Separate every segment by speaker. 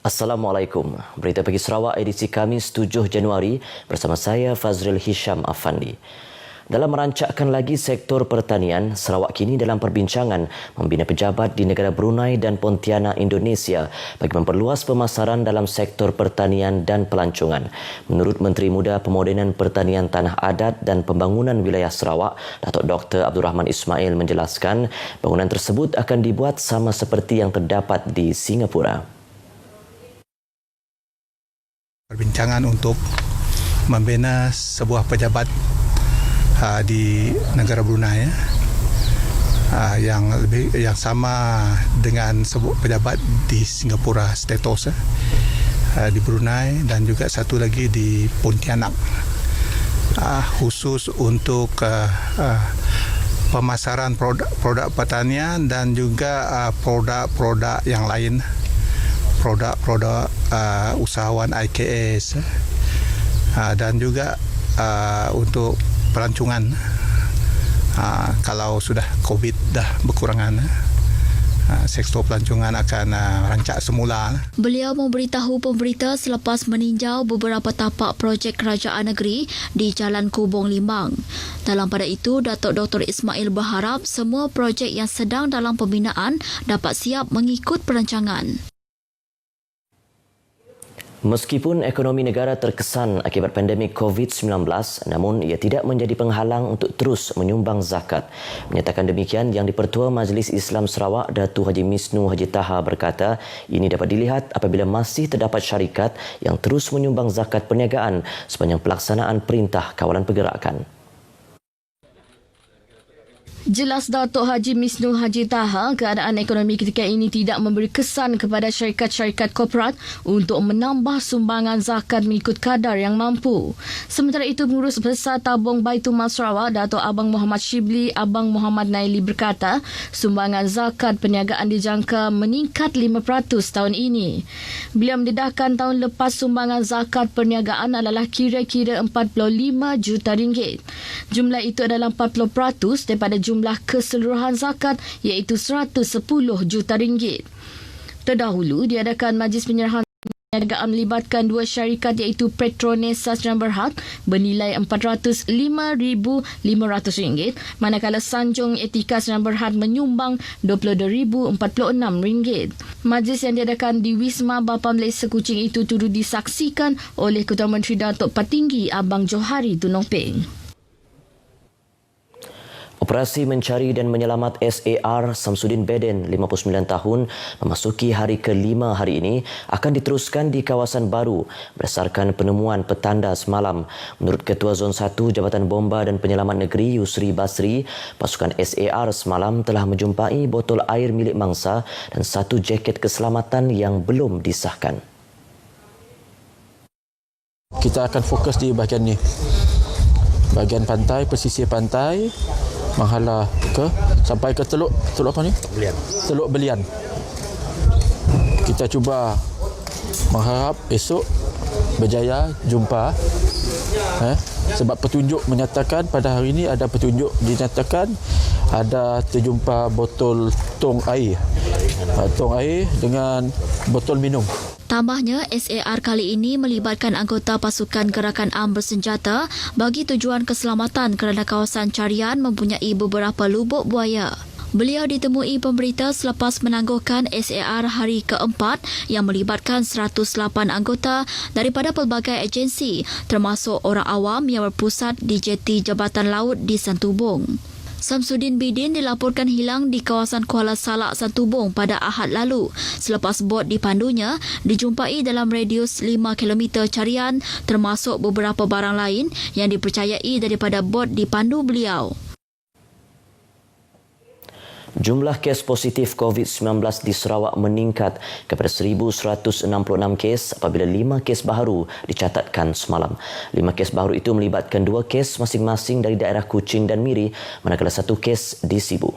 Speaker 1: Assalamualaikum. Berita Pagi Sarawak edisi Khamis 7 Januari bersama saya Fazril Hisham Afandi. Dalam merancakkan lagi sektor pertanian, Sarawak kini dalam perbincangan membina pejabat di negara Brunei dan Pontianak, Indonesia bagi memperluas pemasaran dalam sektor pertanian dan pelancongan. Menurut Menteri Muda Pemodenan Pertanian Tanah Adat dan Pembangunan Wilayah Sarawak, Datuk Dr. Abdul Rahman Ismail menjelaskan bangunan tersebut akan dibuat sama seperti yang terdapat di Singapura.
Speaker 2: Perbincangan untuk membina sebuah pejabat di negara Brunei yang sama dengan sebuah pejabat di Singapura status di Brunei, dan juga satu lagi di Pontianak khusus untuk pemasaran produk pertanian dan juga produk-produk yang lain, produk-produk usahawan IKS dan juga untuk pelancongan kalau sudah COVID dah berkurangan, sektor pelancongan akan rancak semula.
Speaker 3: Beliau memberitahu pemberita selepas meninjau beberapa tapak projek kerajaan negeri di Jalan Kubong Limbang. Dalam pada itu, Datuk Dr. Ismail berharap semua projek yang sedang dalam pembinaan dapat siap mengikut perancangan.
Speaker 1: Meskipun ekonomi negara terkesan akibat pandemik COVID-19, namun ia tidak menjadi penghalang untuk terus menyumbang zakat. Menyatakan demikian Yang di-Pertua Majlis Islam Sarawak, Datuk Haji Misnu Haji Taha berkata, ini dapat dilihat apabila masih terdapat syarikat yang terus menyumbang zakat perniagaan sepanjang pelaksanaan Perintah Kawalan Pergerakan.
Speaker 4: Jelas Datuk Haji Misnu Haji Taha, keadaan ekonomi ketika ini tidak memberi kesan kepada syarikat-syarikat korporat untuk menambah sumbangan zakat mengikut kadar yang mampu. Sementara itu, Pengurus Besar Tabung Baitul Mal Sarawak, Datuk Abang Muhammad Shibli Abang Muhammad Naili berkata, sumbangan zakat perniagaan dijangka meningkat 5% tahun ini. Beliau mendedahkan tahun lepas sumbangan zakat perniagaan adalah kira-kira 45 juta ringgit. Jumlah itu adalah 40% daripada jumlah keseluruhan zakat iaitu 110 juta ringgit. Terdahulu diadakan majlis penyerahan perniagaan melibatkan dua syarikat iaitu Petronesa Sdn Bhd bernilai RM45,500, manakala Sanjung Etika Sdn Bhd menyumbang RM22,046. Majlis yang diadakan di Wisma Bapa Malaysia Kuching itu turut disaksikan oleh Ketua Menteri Datuk Patinggi Abang Johari Tunong Peng.
Speaker 1: Operasi mencari dan menyelamat SAR Samsudin Beden, 59 tahun, memasuki hari ke-5 hari ini akan diteruskan di kawasan baru berdasarkan penemuan petanda semalam. Menurut Ketua Zon 1 Jabatan Bomba dan Penyelamat Negeri Yusri Basri, pasukan SAR semalam telah menjumpai botol air milik mangsa dan satu jaket keselamatan yang belum disahkan.
Speaker 5: Kita akan fokus di bahagian ni. Bahagian pantai, pesisir pantai, menghala sampai ke teluk apa ni? Belian. Teluk Belian. Kita cuba mengharap esok berjaya jumpa. Sebab petunjuk menyatakan pada hari ini ada petunjuk dinyatakan ada terjumpa botol tong air. Tong air dengan botol minum.
Speaker 3: Tambahnya, SAR kali ini melibatkan anggota pasukan gerakan am bersenjata bagi tujuan keselamatan kerana kawasan carian mempunyai beberapa lubuk buaya. Beliau ditemui pemberita selepas menangguhkan SAR hari keempat yang melibatkan 108 anggota daripada pelbagai agensi, termasuk orang awam yang berpusat di jeti Jabatan Laut di Santubong. Samsudin Bidin dilaporkan hilang di kawasan Kuala Salak, Santubong pada Ahad lalu selepas bot dipandunya dijumpai dalam radius 5 km carian, termasuk beberapa barang lain yang dipercayai daripada bot dipandu beliau.
Speaker 1: Jumlah kes positif COVID-19 di Sarawak meningkat kepada 1,166 kes apabila 5 kes baru dicatatkan semalam. 5 kes baru itu melibatkan 2 kes masing-masing dari daerah Kuching dan Miri, manakala 1 kes di Sibu.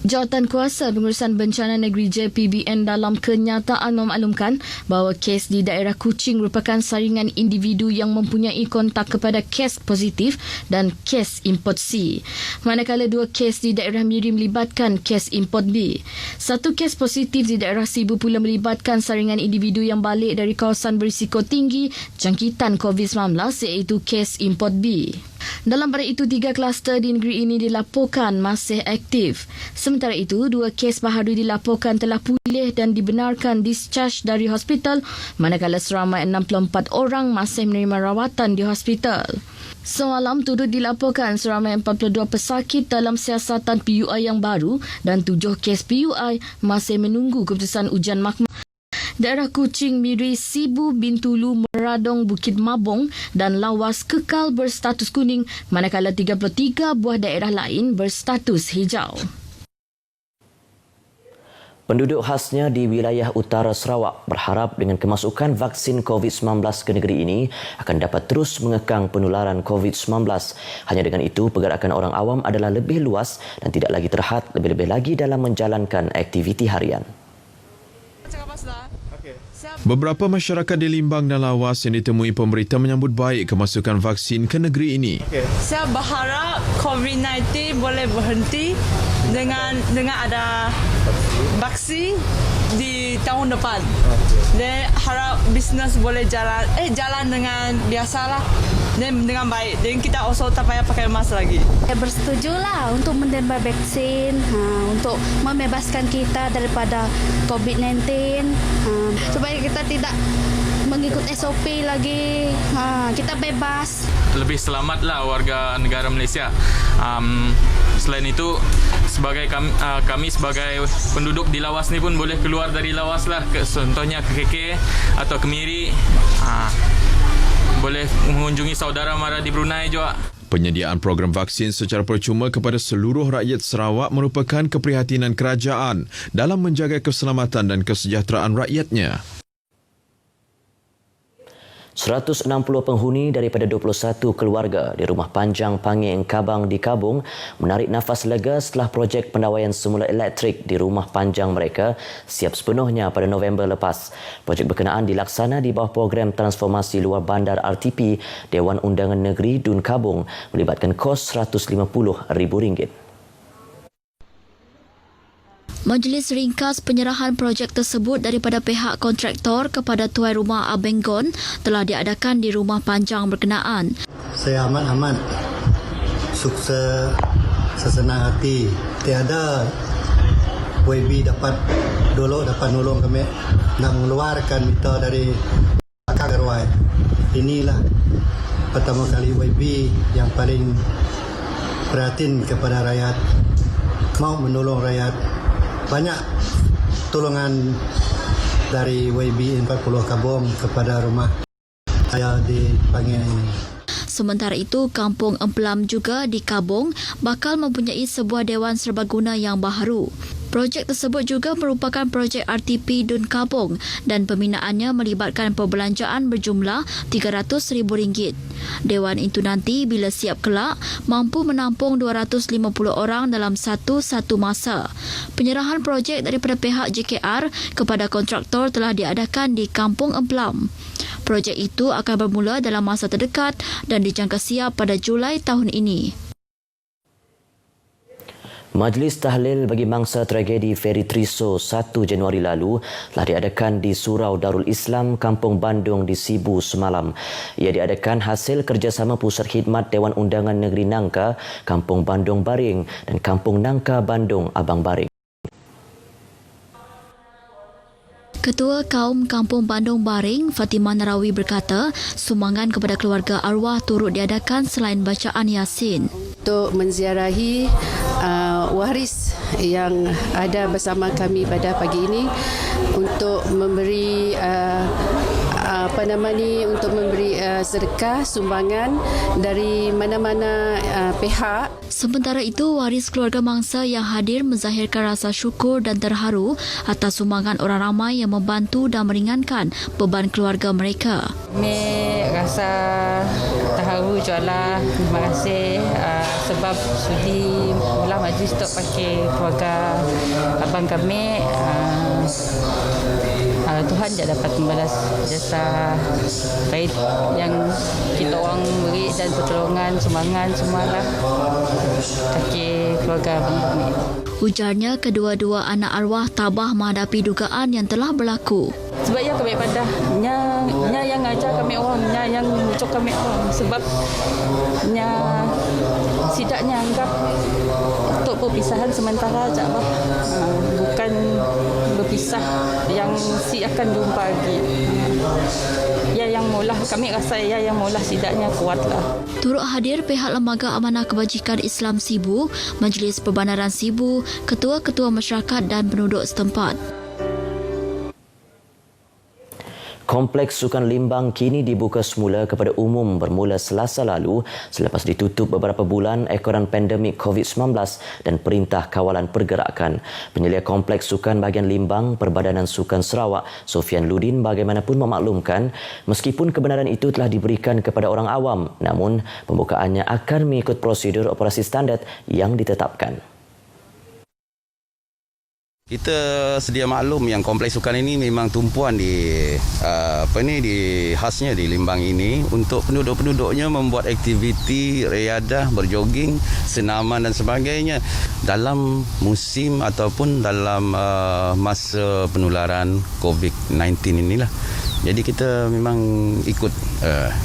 Speaker 4: Jawatankuasa Pengurusan Bencana Negeri JPBN dalam kenyataan memaklumkan bahawa kes di daerah Kuching merupakan saringan individu yang mempunyai kontak kepada kes positif dan kes import C. Manakala 2 kes di daerah Miri melibatkan kes import B. 1 kes positif di daerah Sibu pula melibatkan saringan individu yang balik dari kawasan berisiko tinggi jangkitan COVID-19 iaitu kes import B. Dalam pada itu, 3 kluster di negeri ini dilaporkan masih aktif. Sementara itu, 2 kes baharu dilaporkan telah pulih dan dibenarkan discharge dari hospital, manakala seramai 64 orang masih menerima rawatan di hospital. Semalam turut dilaporkan seramai 42 pesakit dalam siasatan PUI yang baru dan 7 kes PUI masih menunggu keputusan ujian mahkamah. Daerah Kuching, Miri, Sibu, Bintulu, Meradong, Bukit Mabong dan Lawas kekal berstatus kuning, manakala 33 buah daerah lain berstatus hijau.
Speaker 1: Penduduk khasnya di wilayah utara Sarawak berharap dengan kemasukan vaksin COVID-19 ke negeri ini akan dapat terus mengekang penularan COVID-19. Hanya dengan itu, pergerakan orang awam adalah lebih luas dan tidak lagi terhad lebih-lebih lagi dalam menjalankan aktiviti harian.
Speaker 6: Beberapa masyarakat di Limbang dan Lawas yang ditemui pemerintah menyambut baik kemasukan vaksin ke negeri ini.
Speaker 7: Saya berharap COVID-19 boleh berhenti dengan ada vaksin di tahun depan. Dan harap bisnes boleh jalan dengan biasalah dan dengan baik. Dan kita also tak payah pakai mask lagi.
Speaker 8: Saya bersetujulah untuk menerima vaksin untuk membebaskan kita daripada COVID-19 supaya kita tidak mengikut SOP lagi. Kita bebas.
Speaker 9: Lebih selamatlah warga negara Malaysia. Selain itu, sebagai kami sebagai penduduk di Lawas ni pun boleh keluar dari Lawas lah. Contohnya ke KK atau ke Miri. Boleh mengunjungi saudara mara di Brunei juga.
Speaker 6: Penyediaan program vaksin secara percuma kepada seluruh rakyat Sarawak merupakan keprihatinan kerajaan dalam menjaga keselamatan dan kesejahteraan rakyatnya.
Speaker 1: 160 penghuni daripada 21 keluarga di Rumah Panjang Pangeng Kabang di Kabung menarik nafas lega setelah projek pendawaian semula elektrik di rumah panjang mereka siap sepenuhnya pada November lepas. Projek berkenaan dilaksana di bawah program transformasi luar bandar RTP Dewan Undangan Negeri Dun Kabung melibatkan kos RM150,000.
Speaker 3: Majlis ringkas penyerahan projek tersebut daripada pihak kontraktor kepada tuan rumah Abenggon telah diadakan di rumah panjang berkenaan.
Speaker 10: Saya amat sukses, sesenang hati. Tiada YB dapat nolong kami nak mengeluarkan kita dari akar garwai. Inilah pertama kali YB yang paling perhatian kepada rakyat, mau menolong rakyat. Banyak tolongan dari YB 40 Kabung kepada rumah saya di Pangeng ini.
Speaker 3: Sementara itu, Kampung Emplam juga di Kabung bakal mempunyai sebuah dewan serbaguna yang baharu. Projek tersebut juga merupakan projek RTP Dun Kabung dan pembinaannya melibatkan perbelanjaan berjumlah RM300,000. Dewan itu nanti bila siap kelak mampu menampung 250 orang dalam satu masa. Penyerahan projek daripada pihak JKR kepada kontraktor telah diadakan di Kampung Emplam. Projek itu akan bermula dalam masa terdekat dan dijangka siap pada Julai tahun ini.
Speaker 1: Majlis Tahlil bagi mangsa tragedi Feri Triso 1 Januari lalu telah diadakan di Surau Darul Islam, Kampung Bandung di Sibu semalam. Ia diadakan hasil kerjasama Pusat Khidmat Dewan Undangan Negeri Nangka, Kampung Bandung Baring dan Kampung Nangka Bandung Abang Baring.
Speaker 3: Ketua Kaum Kampung Bandung Baring, Fatimah Narawi berkata, sumbangan kepada keluarga arwah turut diadakan selain bacaan Yasin.
Speaker 11: Untuk menziarahi waris yang ada bersama kami pada pagi ini untuk memberi sedekah sumbangan dari mana-mana pihak.
Speaker 3: Sementara itu, waris keluarga mangsa yang hadir menzahirkan rasa syukur dan terharu atas sumbangan orang ramai yang membantu dan meringankan beban keluarga mereka.
Speaker 12: Rasa terharu berjualah. Terima kasih sebab sudi mula majlis untuk pakai keluarga abang kami. Tuhan dia dapat membalas jasa baik yang kita orang beri dan pertolongan, sumbangan semualah bagi keluarga abang kami.
Speaker 3: Ujarnya kedua-dua anak arwah tabah menghadapi dugaan yang telah berlaku.
Speaker 12: Sebab ya kami padah nya yang ngajar kami orang, nya yang mucuk kami orang, sebab nya sidaknya anggap untuk perpisahan sementara aja bah. Bukan berpisah yang si akan jumpa lagi. Ya yang mula kami rasa ya yang mula sidaknya kuatlah.
Speaker 3: Turut hadir pihak Lembaga Amanah Kebajikan Islam Sibu, Majlis Perbandaran Sibu, ketua-ketua masyarakat dan penduduk setempat.
Speaker 1: Kompleks Sukan Limbang kini dibuka semula kepada umum bermula Selasa lalu selepas ditutup beberapa bulan ekoran pandemik COVID-19 dan Perintah Kawalan Pergerakan. Penyelia Kompleks Sukan bahagian Limbang Perbadanan Sukan Sarawak, Sofian Ludin bagaimanapun memaklumkan meskipun kebenaran itu telah diberikan kepada orang awam, namun pembukaannya akan mengikut prosedur operasi standard yang ditetapkan.
Speaker 13: Kita sedia maklum yang kompleks sukan ini memang tumpuan di khasnya di Limbang ini untuk penduduk-penduduknya membuat aktiviti riadah, berjoging, senaman dan sebagainya dalam musim ataupun dalam masa penularan COVID-19 inilah. Jadi kita memang ikut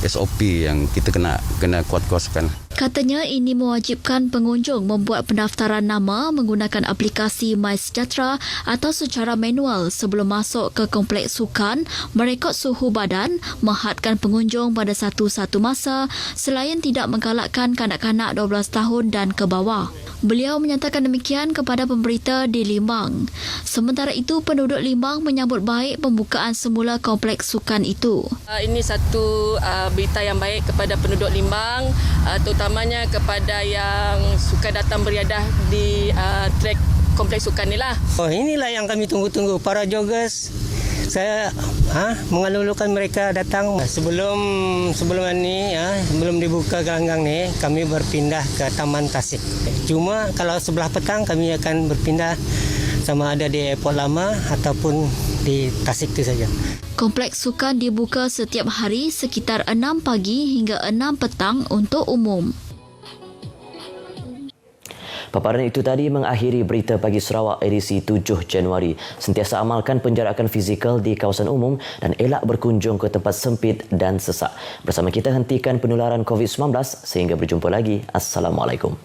Speaker 13: SOP yang kita kena kuat-kuaskan.
Speaker 3: Katanya ini mewajibkan pengunjung membuat pendaftaran nama menggunakan aplikasi MySejahtera atau secara manual sebelum masuk ke kompleks sukan, merekod suhu badan, menghadkan pengunjung pada satu-satu masa selain tidak menggalakkan kanak-kanak 12 tahun dan ke bawah. Beliau menyatakan demikian kepada pemberita di Limbang. Sementara itu, penduduk Limbang menyambut baik pembukaan semula kompleks sukan itu.
Speaker 14: Ini satu berita yang baik kepada penduduk Limbang, terutamanya kepada yang suka datang beriadah di trek kompleks sukan inilah.
Speaker 15: Inilah yang kami tunggu-tunggu, para joggers. Saya mengalulukan mereka datang sebelum ini sebelum dibuka gelanggang ni kami berpindah ke Taman Tasik. Cuma kalau sebelah petang kami akan berpindah sama ada di airport lama ataupun di Tasik itu saja.
Speaker 3: Kompleks sukan dibuka setiap hari sekitar 6 pagi hingga 6 petang untuk umum.
Speaker 1: Paparan itu tadi mengakhiri Berita Pagi Sarawak edisi 7 Januari. Sentiasa amalkan penjarakan fizikal di kawasan umum dan elak berkunjung ke tempat sempit dan sesak. Bersama kita hentikan penularan COVID-19 sehingga berjumpa lagi. Assalamualaikum.